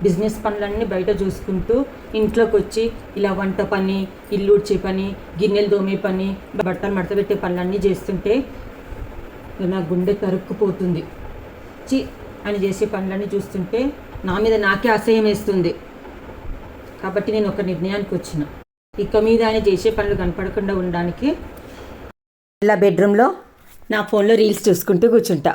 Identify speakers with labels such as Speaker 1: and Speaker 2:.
Speaker 1: Business పనులన్నీ బయట చూసుకుంటూ ఇంట్లోకి వచ్చి ఇలా వంట పని, ఇల్లు ఊడ్చే పని, గిన్నెలు దోమే పని, బట్టలు మడతపెట్టే పనులన్నీ చేస్తుంటే నా గుండె తరుక్కుపోతుంది. అని చేసే పనులన్నీ చూస్తుంటే నా మీద నాకే అసహ్యం వేస్తుంది. కాబట్టి నేను ఒక నిర్ణయానికి వచ్చిన, ఇక మీద ఆయన చేసే పనులు కనపడకుండా ఉండడానికి ఇలా బెడ్రూమ్లో నా ఫోన్లో రీల్స్ చూసుకుంటూ కూర్చుంటా.